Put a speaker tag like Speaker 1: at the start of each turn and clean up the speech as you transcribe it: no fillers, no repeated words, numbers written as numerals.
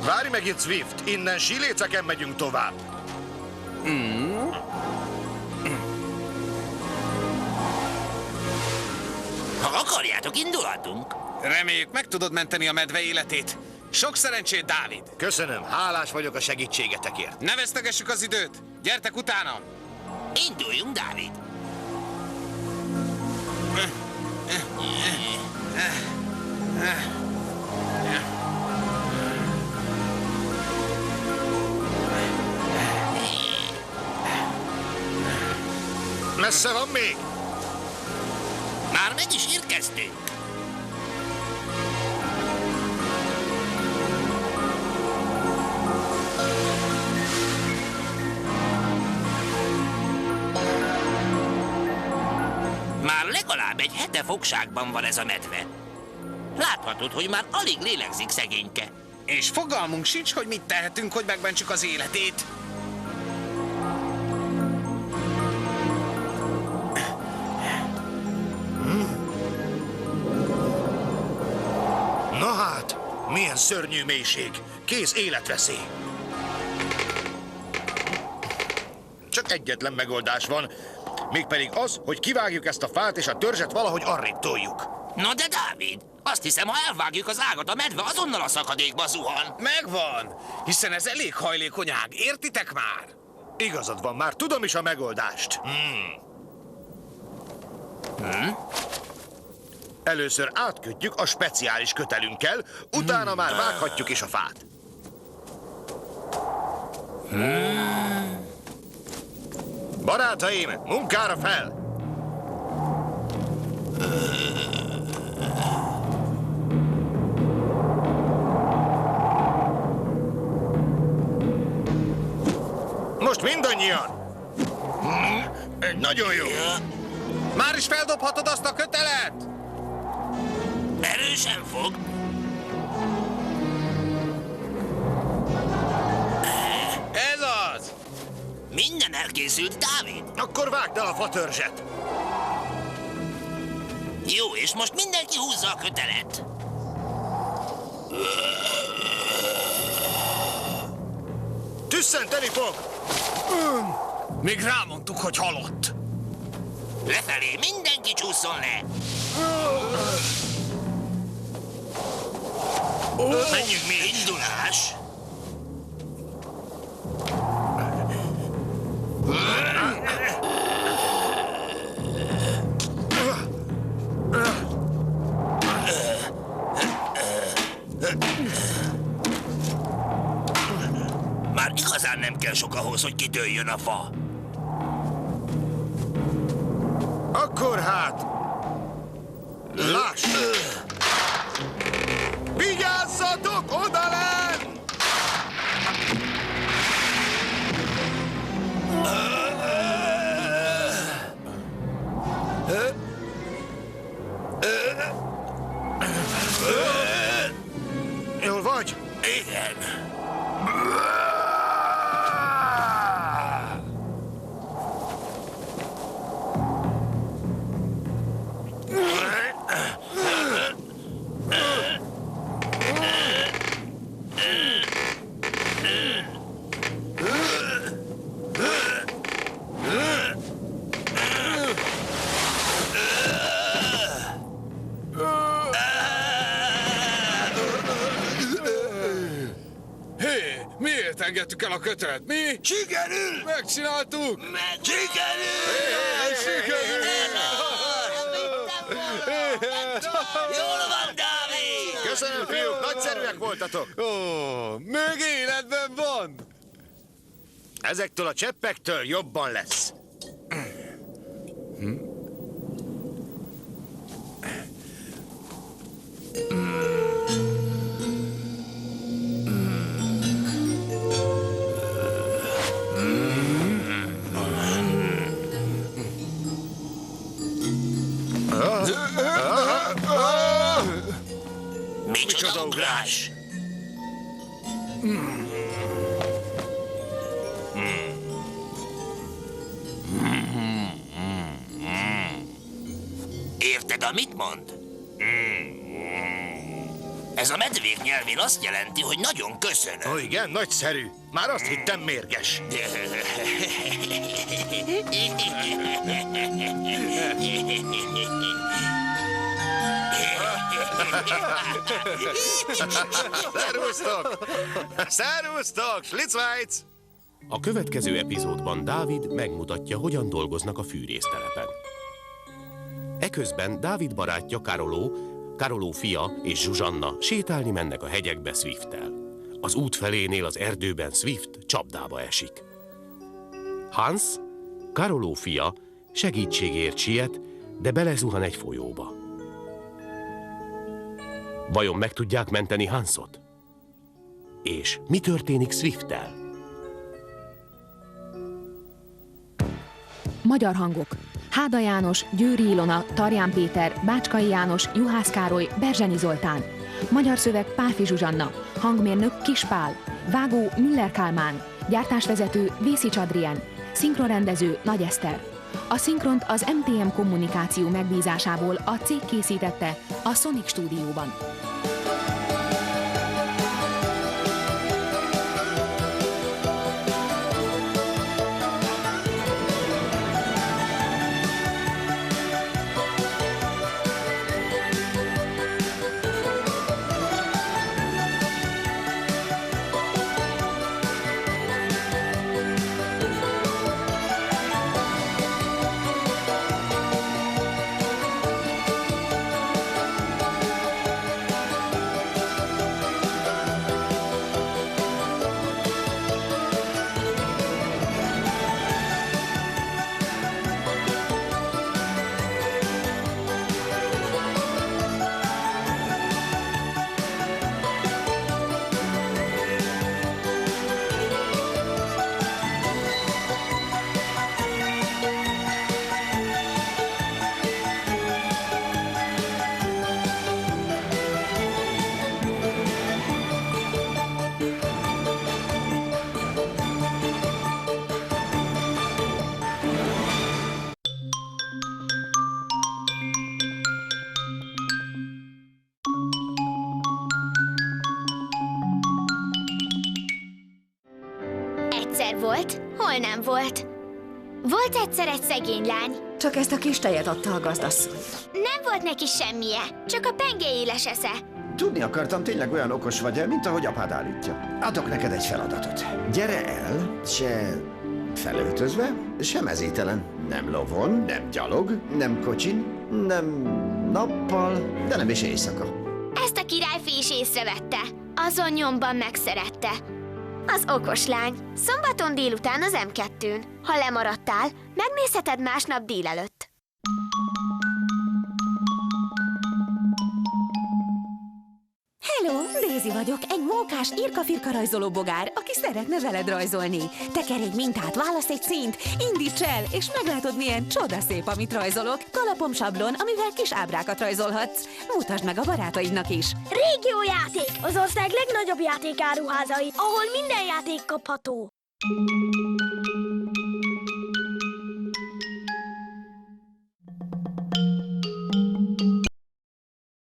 Speaker 1: Várj meg itt, Swift! Innen síléceken megyünk tovább.
Speaker 2: Ha akarjátok, indulhatunk.
Speaker 3: Reméljük, meg tudod menteni a medve életét. Sok szerencsét, Dávid!
Speaker 1: Köszönöm, hálás vagyok a segítségetekért.
Speaker 3: Ne vesztegessük az időt! Gyertek utána!
Speaker 2: Induljunk, Dávid.
Speaker 1: Messze van még?
Speaker 2: Már meg is érkeztünk. Már legalább egy hete fogságban van ez a medve. Láthatod, hogy már alig lélegzik szegényke.
Speaker 3: És fogalmunk sincs, hogy mit tehetünk, hogy megmentsük az életét.
Speaker 1: Na hát, milyen szörnyű mélység. Kész életveszély. Csak egyetlen megoldás van, mégpedig az, hogy kivágjuk ezt a fát és a törzset valahogy arrébb toljuk.
Speaker 2: Na de Dávid, azt hiszem, ha elvágjuk az ágat, a medve azonnal a szakadékba zuhan.
Speaker 3: Megvan! Hiszen ez elég hajlékony ág, értitek már?
Speaker 1: Igazad van, már tudom is a megoldást. Először átkötjük a speciális kötelünkkel, utána már vághatjuk is a fát. Barátaim, munkára fel! Most mindannyian! Nagyon jó!
Speaker 3: Már is feldobhatod azt a kötelet!
Speaker 2: Erősen fog.
Speaker 3: Ez az!
Speaker 2: Minden elkészült, Dávid.
Speaker 1: Akkor vágd el a fatörzset!
Speaker 2: Jó, és most mindenki húzza a kötelet.
Speaker 1: Tüsszenteni fog!
Speaker 3: Még rámondtuk, hogy halott.
Speaker 2: Lefelé mindenki csúszson le.
Speaker 1: Menjünk mi is!
Speaker 2: Indulás. Már igazán nem kell sok ahhoz, hogy kidőljön a fa.
Speaker 1: Akkor hát... Láss! Vigyázzatok odalenn! Jól vagy?
Speaker 2: Igen.
Speaker 3: Hé, miért engedtük el a kötelet? Mi?
Speaker 1: Sikerül!
Speaker 3: Megcsináltuk!
Speaker 2: Sikerült! Jól van, Dávid!
Speaker 1: Köszönöm, fiúk, nagyszerűek voltatok!
Speaker 3: Ó, még életben van!
Speaker 1: Ezektől a cseppektől jobban lesz.
Speaker 2: Micsoda ugrás! Érted, amit mond? Ez a medvék nyelvén azt jelenti, hogy nagyon köszönöm.
Speaker 1: Ó, igen, nagyszerű. Már azt hittem mérges. Szervusztok! Szervusztok, Schlitzweiz!
Speaker 4: A következő epizódban Dávid megmutatja, hogyan dolgoznak a fűrésztelepen. Eközben Dávid barátja Karoló fia és Zsuzsanna sétálni mennek a hegyekbe Swifttel. Az út felénél az erdőben Swift csapdába esik. Hans, Karoló fia, segítségért siet, de belezuhan egy folyóba. Vajon meg tudják menteni Hansot? És mi történik Swifttel?
Speaker 5: Magyar hangok: Háda János, Győri Ilona, Tarján Péter, Bácskai János, Juhász Károly, Berzsenyi Zoltán. Magyar szöveg: Pálfi Zsuzsanna. Hangmérnök: Kis Pál. Vágó: Müller Kálmán. Gyártásvezető: Vészics Adrien. Szinkronrendező: Nagy Eszter. A szinkront az MTM Kommunikáció megbízásából a cég készítette a Sonic stúdióban.
Speaker 6: Egyszer volt, hol nem volt. Volt egyszer egy szegény lány.
Speaker 7: Csak ezt a kis tejet adta a gazdasszony.
Speaker 6: Nem volt neki semmije, csak a pengééles esze.
Speaker 8: Tudni akartam, tényleg olyan okos vagy-e, mint ahogy apád állítja. Adok neked egy feladatot. Gyere el, se felöltözve, se mezítelen. Nem lovon, nem gyalog, nem kocsin, nem nappal, de nem is éjszaka.
Speaker 6: Ezt a királyfi is észrevette. Azon nyomban megszerette. Az okos lány. Szombaton délután az M2-n. Ha lemaradtál, megnézheted másnap délelőtt.
Speaker 7: Hello, Daisy vagyok, egy mókás irka-firka rajzoló bogár, aki szeretne veled rajzolni. Tekerj egy mintát, válasz egy színt, indíts el, és meglátod, milyen csodaszép, amit rajzolok. Kalapom sablon, amivel kis ábrákat rajzolhatsz. Mutasd meg a barátaidnak is.
Speaker 9: Régió játék, az ország legnagyobb játékáruházai, ahol minden játék kapható.